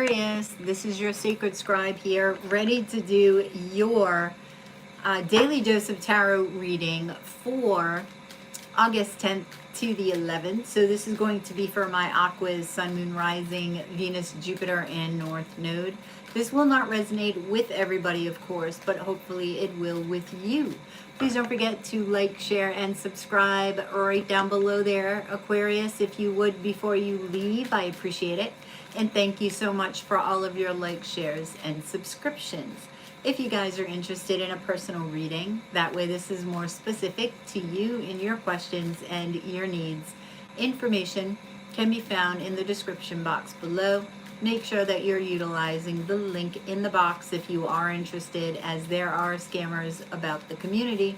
Aquarius, this is your Sacred Scribe here, ready to do your daily dose of tarot reading for August 10th to the 11th. So this is going to be for my Aquas, Sun, Moon, Rising, Venus, Jupiter, and North Node. This will not resonate with everybody, of course, but hopefully it will with you. Please don't forget to like, share, and subscribe right down below there, Aquarius, if you would, before you leave. I appreciate it. And thank you so much for all of your likes, shares, and subscriptions. If you guys are interested in a personal reading, that way this is more specific to you and your questions and your needs, information can be found in the description box below. Make sure that you're utilizing the link in the box if you are interested, as there are scammers about the community.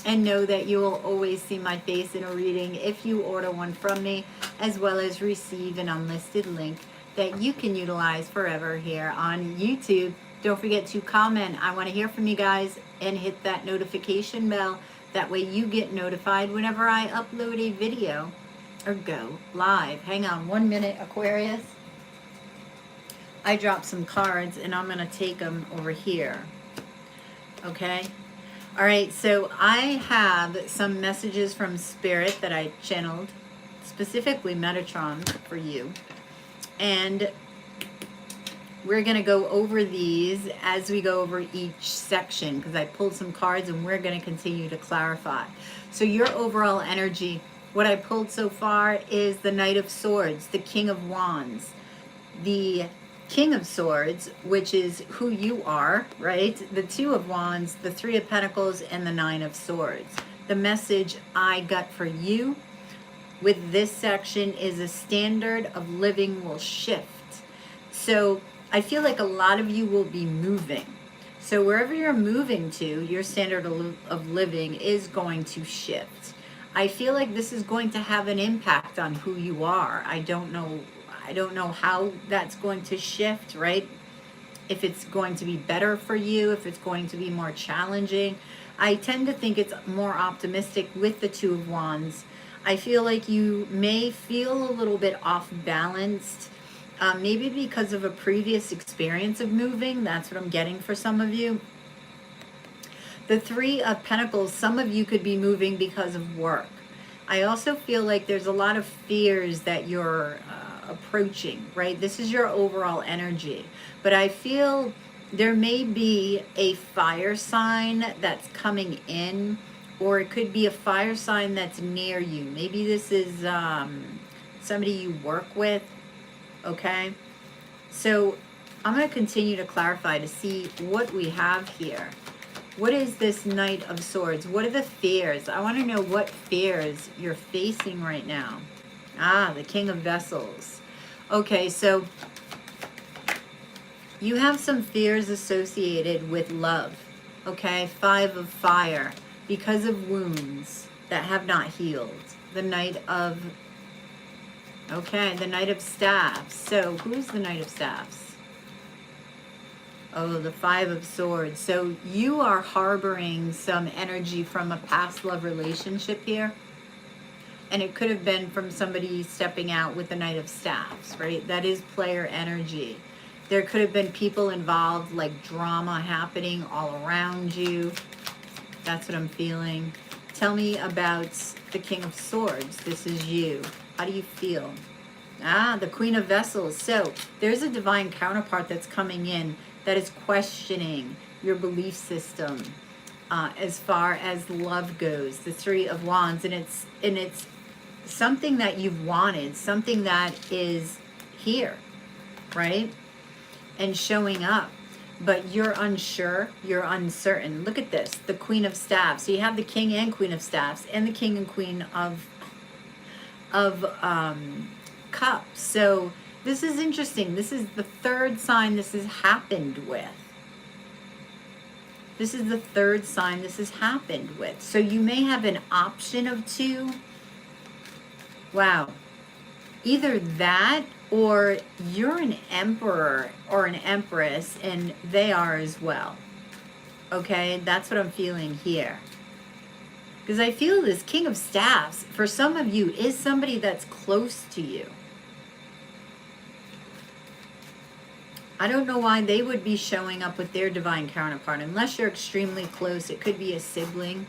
And know that you will always see my face in a reading if you order one from me, as well as receive an unlisted link that you can utilize forever here on YouTube. Don't forget to comment. I want to hear from you guys, and hit that notification bell. That way you get notified whenever I upload a video or go live. Hang on 1 minute, Aquarius. I dropped some cards and I'm going to take them over here. Okay. All right. So I have some messages from Spirit that I channeled, specifically Metatron, for you. And we're going to go over these as we go over each section, because I pulled some cards and we're going to continue to clarify. So your overall energy, what I pulled so far is the Knight of Swords, the King of Wands, the King of Swords, which is who you are, right? The Two of Wands, the Three of Pentacles, and the Nine of Swords. The message I got for you with this section is a standard of living will shift. So I feel like a lot of you will be moving. So wherever you're moving to, your standard of living is going to shift. I feel like this is going to have an impact on who you are. I don't know how that's going to shift, right? If it's going to be better for you, if it's going to be more challenging. I tend to think it's more optimistic with the Two of Wands. I feel like you may feel a little bit off balanced, maybe because of a previous experience of moving. That's what I'm getting for some of you. The Three of Pentacles, some of you could be moving because of work. I also feel like there's a lot of fears that you're approaching, right? This is your overall energy. But I feel there may be a fire sign that's coming in, or it could be a fire sign that's near you. Maybe this is somebody you work with, okay? So I'm going to continue to clarify to see what we have here. What is this Knight of Swords? What are the fears? I want to know what fears you're facing right now. Ah, the King of Vessels. Okay, so you have some fears associated with love. Okay, Five of Fire, because of wounds that have not healed. The Knight of, okay, the Knight of Staffs. So who's the Knight of Staffs? Oh, the Five of Swords. So you are harboring some energy from a past love relationship here. And it could have been from somebody stepping out with the Knight of Staffs, right? That is player energy. There could have been people involved, like drama happening all around you. That's what I'm feeling. Tell me about the King of Swords. This is you. How do you feel? Ah, the Queen of Vessels. So there's a divine counterpart that's coming in that is questioning your belief system as far as love goes. The Three of Wands, and it's something that you've wanted, something that is here, right? And showing up, but you're unsure, you're uncertain. Look at this, the Queen of Staffs. So you have the King and Queen of Staffs, and the King and Queen of Cups. So this is interesting. This is the third sign this has happened with. This is the third sign this has happened with. So you may have an option of two. Wow. Either that, or you're an emperor or an empress, and they are as well. Okay, that's what I'm feeling here. Because I feel this King of Staffs, for some of you, is somebody that's close to you. I don't know why they would be showing up with their divine counterpart. Unless you're extremely close, it could be a sibling,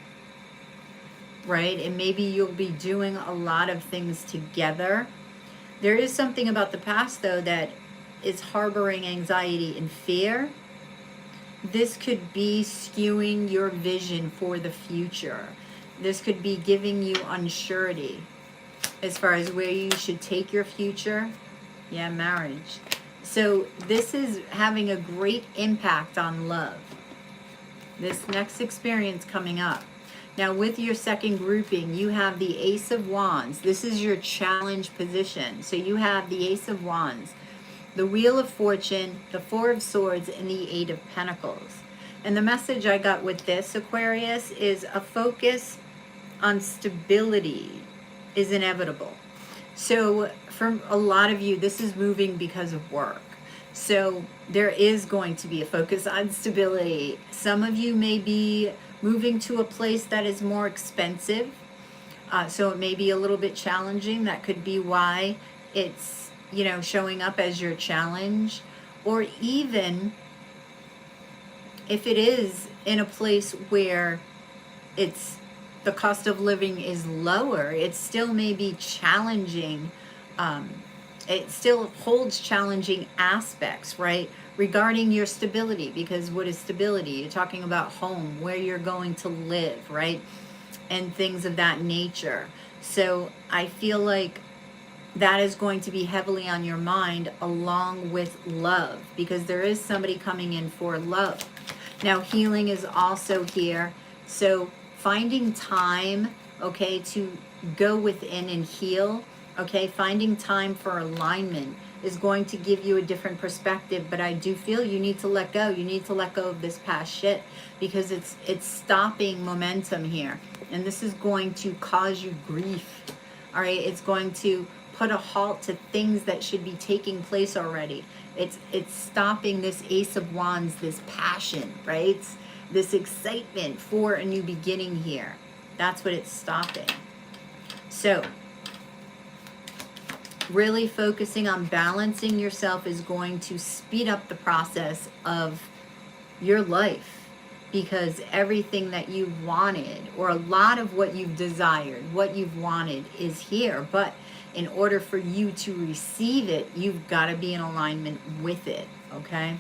right? And maybe you'll be doing a lot of things together. There is something about the past, though, that is harboring anxiety and fear. This could be skewing your vision for the future. This could be giving you unsurety as far as where you should take your future. Yeah, marriage. So this is having a great impact on love. This next experience coming up. Now with your second grouping, you have the Ace of Wands. This is your challenge position. So you have the Ace of Wands, the Wheel of Fortune, the Four of Swords, and the Eight of Pentacles. And the message I got with this, Aquarius, is a focus on stability is inevitable. So for a lot of you, this is moving because of work. So there is going to be a focus on stability. Some of you may be moving to a place that is more expensive. So it may be a little bit challenging. That could be why it's, you know, showing up as your challenge. Or even if it is in a place where it's the cost of living is lower, it still may be challenging. It still holds challenging aspects, right? Regarding your stability, because what is stability? You're talking about home, where you're going to live, right? And things of that nature. So I feel like that is going to be heavily on your mind along with love, because there is somebody coming in for love. Now healing is also here. So finding time, okay, to go within and heal, okay, finding time for alignment is going to give you a different perspective. But I do feel you need to let go. You need to let go of this past shit, because it's stopping momentum here. And this is going to cause you grief, all right? It's going to put a halt to things that should be taking place already. It's stopping this Ace of Wands, this passion, right? This excitement for a new beginning here. That's what it's stopping. So really focusing on balancing yourself is going to speed up the process of your life, because everything that you've wanted, or a lot of what you've desired, what you've wanted, is here. But in order for you to receive it, you've got to be in alignment with it, okay?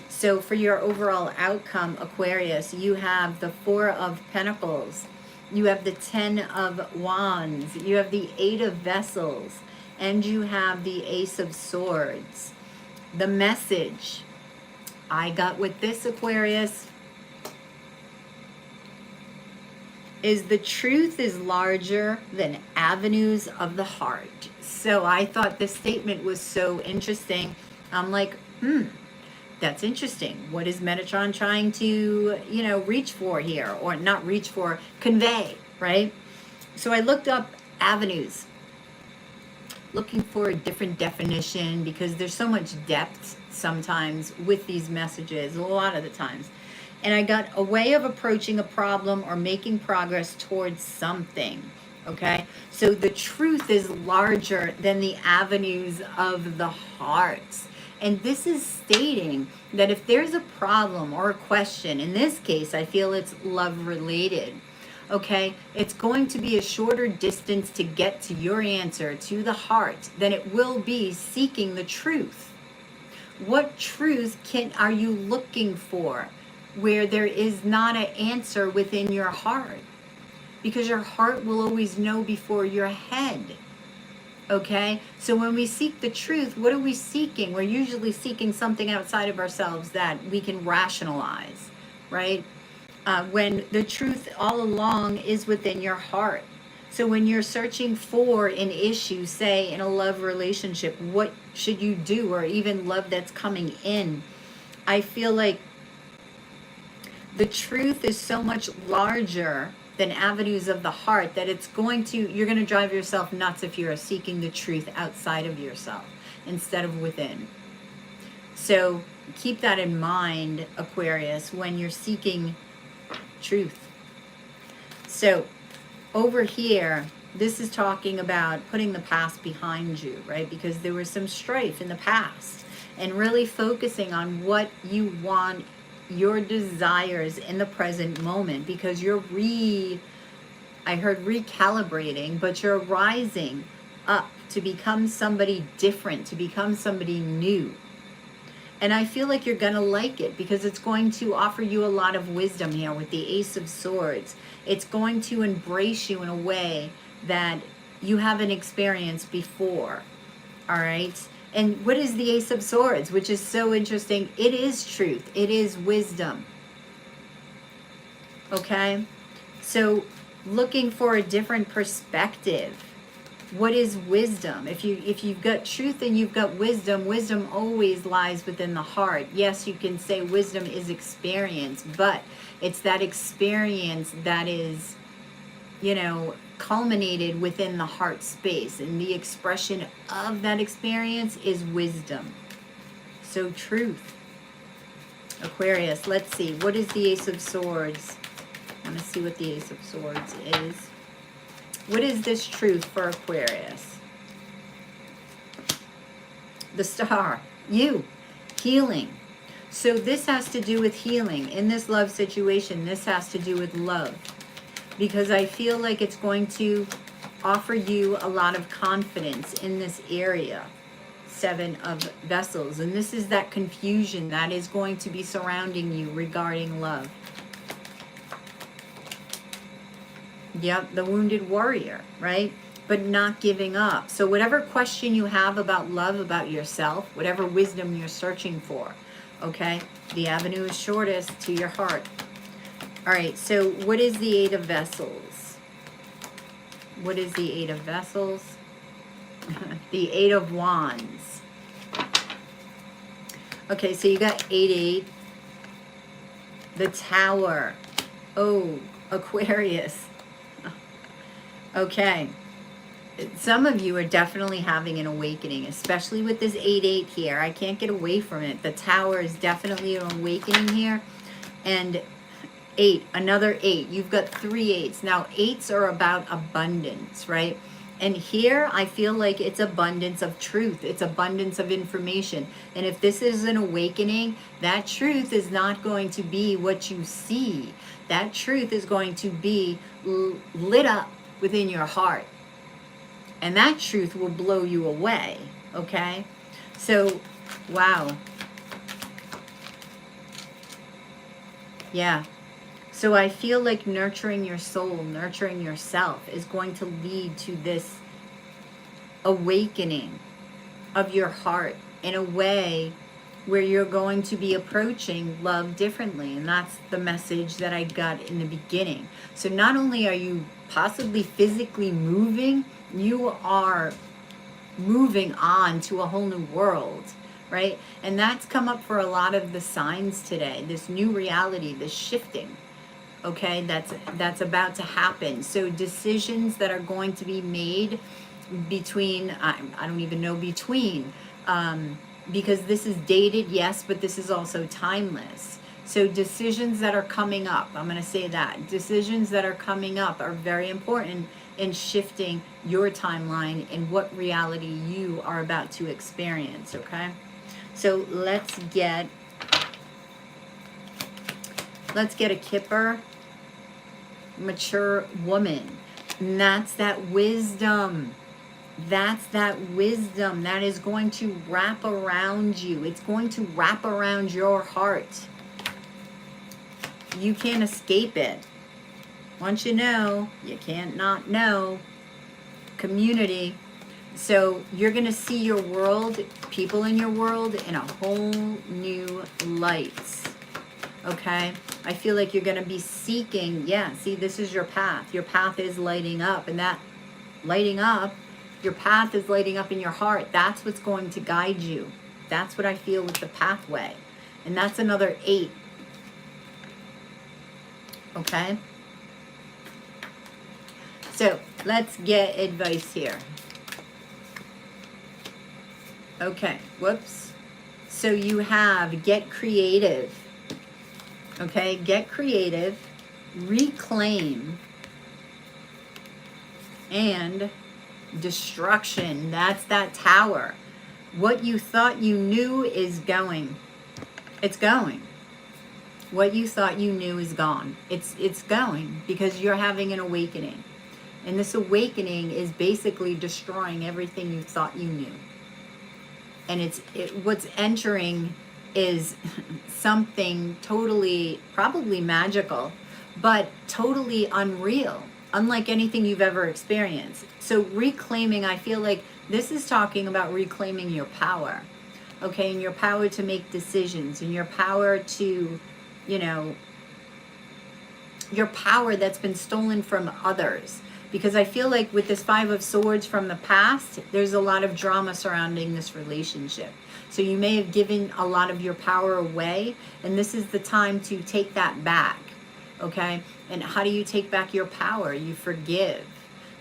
So for your overall outcome, Aquarius, you have the Four of Pentacles, you have the Ten of Wands, you have the Eight of Vessels, and you have the Ace of Swords. The message I got with this, Aquarius, is the truth is larger than avenues of the heart. So I thought this statement was so interesting. I'm like, that's interesting. What is Metatron trying to, you know, reach for here? Or not reach for, convey, right? So I looked up avenues, looking for a different definition, because there's so much depth sometimes with these messages, a lot of the times. And I got a way of approaching a problem or making progress towards something, okay? So the truth is larger than the avenues of the heart. And this is stating that if there's a problem or a question, in this case, I feel it's love related, okay? It's going to be a shorter distance to get to your answer, to the heart, than it will be seeking the truth. What truth are you looking for where there is not an answer within your heart? Because your heart will always know before your head. Okay? So when we seek the truth, what are we seeking? We're usually seeking something outside of ourselves that we can rationalize, right? When the truth all along is within your heart. So when you're searching for an issue, say in a love relationship, what should you do? Or even love that's coming in, I feel like the truth is so much larger than avenues of the heart that you're going to drive yourself nuts if you're seeking the truth outside of yourself instead of within. So keep that in mind, Aquarius, when you're seeking truth. So over here, this is talking about putting the past behind you, right? Because there was some strife in the past. and really focusing on what you want, your desires in the present moment, because you're I heard recalibrating, but you're rising up to become somebody different, to become somebody new. And I feel like you're going to like it because it's going to offer you a lot of wisdom here with the Ace of Swords. It's going to embrace you in a way that you haven't experienced before. All right? And what is the Ace of Swords, which is so interesting? It is truth. It is wisdom. Okay? So looking for a different perspective. What is wisdom? If you've got truth and you've got wisdom, wisdom always lies within the heart. Yes, you can say wisdom is experience, but it's that experience that is, you know, culminated within the heart space, and the expression of that experience is wisdom. So truth. Aquarius, let's see. What is the Ace of Swords? I want to see what the Ace of Swords is. What is this truth for Aquarius? The Star. You. Healing. So this has to do with healing. In this love situation, this has to do with love. Because I feel like it's going to offer you a lot of confidence in this area. 7 of Vessels. And this is that confusion that is going to be surrounding you regarding love. Yep, the wounded warrior, right? But not giving up. So whatever question you have about love, about yourself, whatever wisdom you're searching for, okay? The avenue is shortest to your heart. All right, so what is the 8 of Vessels? What is the 8 of Vessels? The 8 of Wands. Okay, so you got 8. The Tower. Oh, Aquarius. Okay, some of you are definitely having an awakening, especially with this 8-8 here. I can't get away from it. The Tower is definitely an awakening here. And 8, another 8. You've got 3 8s. Now, 8s are about abundance, right? And here, I feel like it's abundance of truth. It's abundance of information. And if this is an awakening, that truth is not going to be what you see. That truth is going to be lit up within your heart, and that truth will blow you away. Okay, so wow, yeah. So I feel like nurturing your soul, nurturing yourself is going to lead to this awakening of your heart in a way where you're going to be approaching love differently. And that's the message that I got in the beginning. So not only are you possibly physically moving, you are moving on to a whole new world, right? And that's come up for a lot of the signs today, this new reality, this shifting, okay, that's about to happen. So decisions that are going to be made between, I don't even know between, because this is dated, yes, but this is also timeless. So decisions that are coming up, I'm going to say that. Decisions that are coming up are very important in shifting your timeline and what reality you are about to experience, okay? So let's get a Kipper, mature woman. And that's that wisdom. That's that wisdom that is going to wrap around you. It's going to wrap around your heart. You can't escape it. Once you know, you can't not know. Community. So you're going to see your world, people in your world, in a whole new light. Okay? I feel like you're going to be seeking, yeah, see, this is your path. Your path is lighting up. And that lighting up, your path is lighting up in your heart. That's what's going to guide you. That's what I feel with the pathway. And that's another 8. Okay? So, let's get advice here. Okay, whoops. So you have get creative. Okay, get creative, reclaim, and destruction. That's that Tower. What you thought you knew is going. It's going. What you thought you knew is gone. It's going because you're having an awakening. And this awakening is basically destroying everything you thought you knew. And what's entering is something totally, probably magical, but totally unreal, unlike anything you've ever experienced. So reclaiming, I feel like this is talking about reclaiming your power, okay, and your power to make decisions, and your power to, your power that's been stolen from others. Because I feel like with this Five of Swords from the past, there's a lot of drama surrounding this relationship. So you may have given a lot of your power away, and this is the time to take that back, okay? And how do you take back your power? You forgive,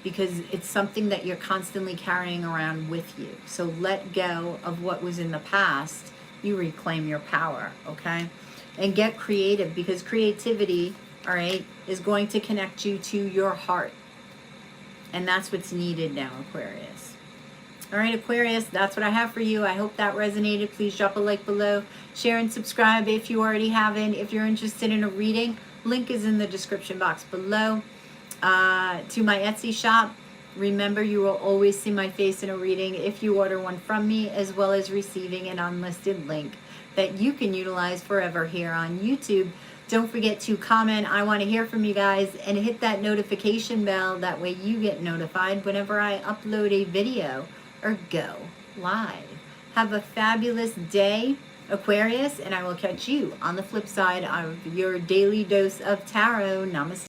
because it's something that you're constantly carrying around with you. So let go of what was in the past. You reclaim your power, okay? And get creative, because creativity, all right, is going to connect you to your heart. And that's what's needed now, Aquarius. All right, Aquarius, that's what I have for you. I hope that resonated. Please drop a like below. Share and subscribe if you already haven't. If you're interested in a reading, link is in the description box below. To my Etsy shop, remember you will always see my face in a reading if you order one from me, as well as receiving an unlisted link that you can utilize forever here on YouTube. Don't forget to comment. I want to hear from you guys, and hit that notification bell. That way you get notified whenever I upload a video or go live. Have a fabulous day, Aquarius, and I will catch you on the flip side of your daily dose of tarot. Namaste.